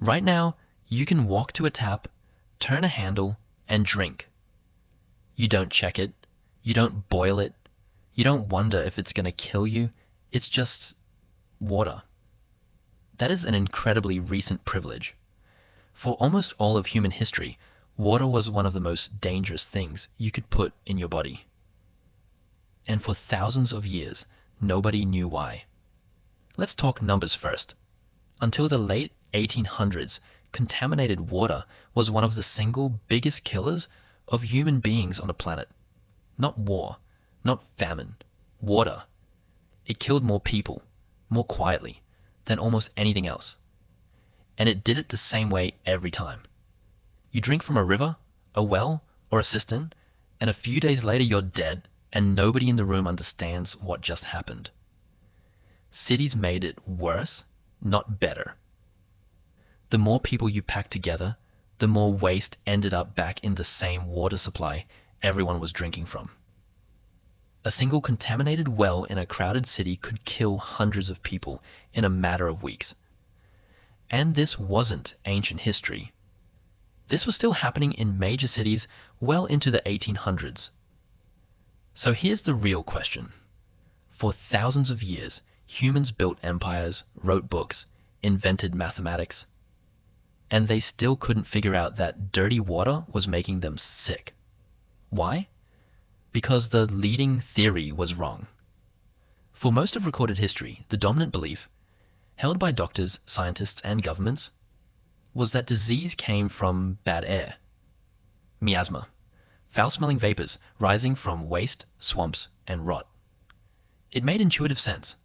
Right now, you can walk to a tap, turn a handle, and drink. You don't check it. You don't boil it. You don't wonder if it's going to kill you. It's just water. That is an incredibly recent privilege. For almost all of human history, water was one of the most dangerous things you could put in your body. And for thousands of years, nobody knew why. Let's talk numbers first. Until the late 1800s, contaminated water was one of the single biggest killers of human beings on the planet. Not war, not famine, water. It killed more people, more quietly, than almost anything else. And it did it the same way every time. You drink from a river, a well, or a cistern, and a few days later you're dead, and nobody in the room understands what just happened. Cities made it worse, not better. The more people you packed together, the more waste ended up back in the same water supply everyone was drinking from. A single contaminated well in a crowded city could kill hundreds of people in a matter of weeks. And this wasn't ancient history. This was still happening in major cities well into the 1800s. So here's the real question. For thousands of years, humans built empires, wrote books, invented mathematics, and they still couldn't figure out that dirty water was making them sick. Why? Because the leading theory was wrong. For most of recorded history, the dominant belief, held by doctors, scientists, and governments, was that disease came from bad air. Miasma, foul-smelling vapors rising from waste, swamps, and rot. It made intuitive sense.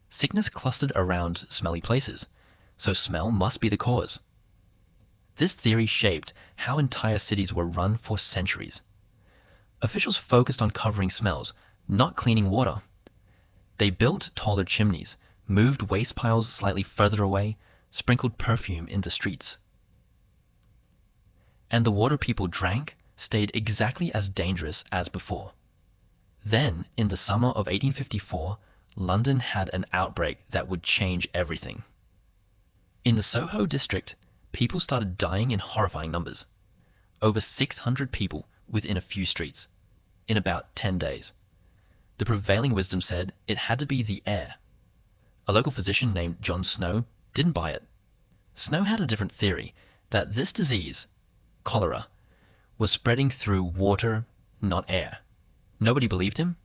Sickness clustered around smelly places, so smell must be the cause. This theory shaped how entire cities were run for centuries. Officials focused on covering smells, not cleaning water. They built taller chimneys, moved waste piles slightly further away, sprinkled perfume in the streets. And the water people drank stayed exactly as dangerous as before. Then, in the summer of 1854, London had an outbreak that would change everything. In the Soho district, people started dying in horrifying numbers. Over 600 people within a few streets, in about 10 days. The prevailing wisdom said it had to be the air. A local physician named John Snow didn't buy it. Snow had a different theory, that this disease, cholera, was spreading through water, not air. Nobody believed him.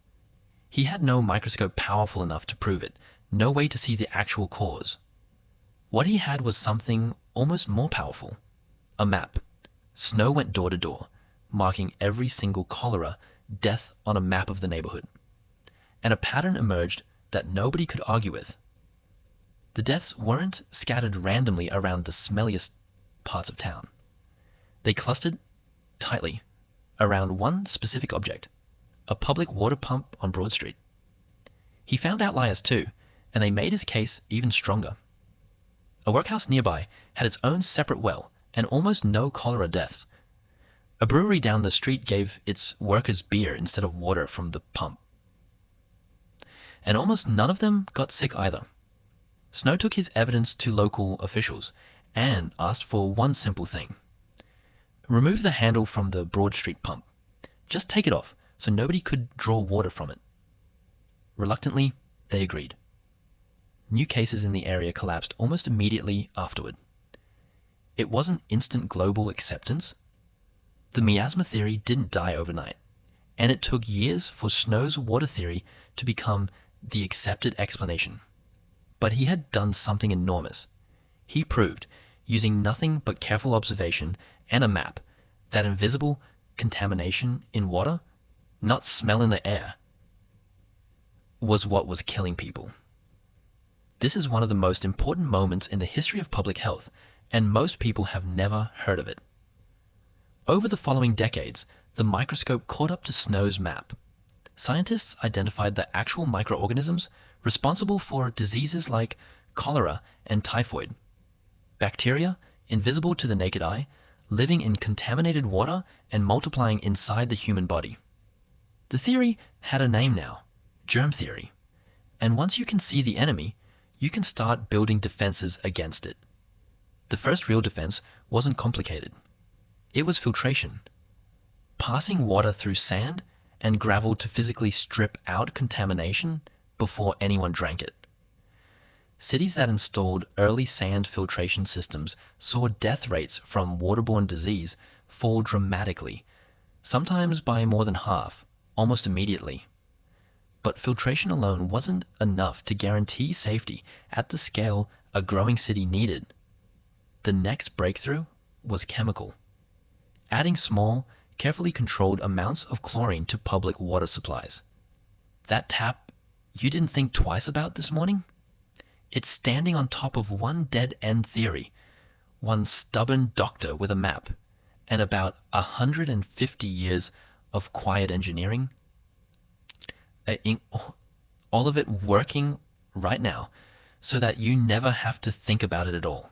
He had no microscope powerful enough to prove it, no way to see the actual cause. What he had was something almost more powerful, a map. Snow went door to door, marking every single cholera death on a map of the neighborhood. And a pattern emerged that nobody could argue with. The deaths weren't scattered randomly around the smelliest parts of town. They clustered tightly around one specific object, a public water pump on Broad Street. He found outliers too, and they made his case even stronger. A workhouse nearby had its own separate well and almost no cholera deaths. A brewery down the street gave its workers beer instead of water from the pump. And almost none of them got sick either. Snow took his evidence to local officials and asked for one simple thing. Remove the handle from the Broad Street pump. Just take it off so nobody could draw water from it. Reluctantly, they agreed. New cases in the area collapsed almost immediately afterward. It wasn't instant global acceptance. The miasma theory didn't die overnight, and it took years for Snow's water theory to become the accepted explanation. But he had done something enormous. He proved, using nothing but careful observation and a map, that invisible contamination in water, not smell in the air, was what was killing people. This is one of the most important moments in the history of public health, and most people have never heard of it. Over the following decades, the microscope caught up to Snow's map. Scientists identified the actual microorganisms responsible for diseases like cholera and typhoid. Bacteria, invisible to the naked eye, living in contaminated water and multiplying inside the human body. The theory had a name now, germ theory. And once you can see the enemy, you can start building defenses against it. The The first real defense wasn't complicated. It was filtration. Passing water through sand and gravel to physically strip out contamination before anyone drank it. Cities that installed early sand filtration systems saw death rates from waterborne disease fall dramatically, sometimes by more than half, almost immediately. But filtration alone wasn't enough to guarantee safety at the scale a growing city needed. The next breakthrough was chemical. Adding small, carefully controlled amounts of chlorine to public water supplies. That tap you didn't think twice about this morning? It's standing on top of one dead-end theory, one stubborn doctor with a map, and about 150 years of quiet engineering. All of it working right now so that you never have to think about it at all.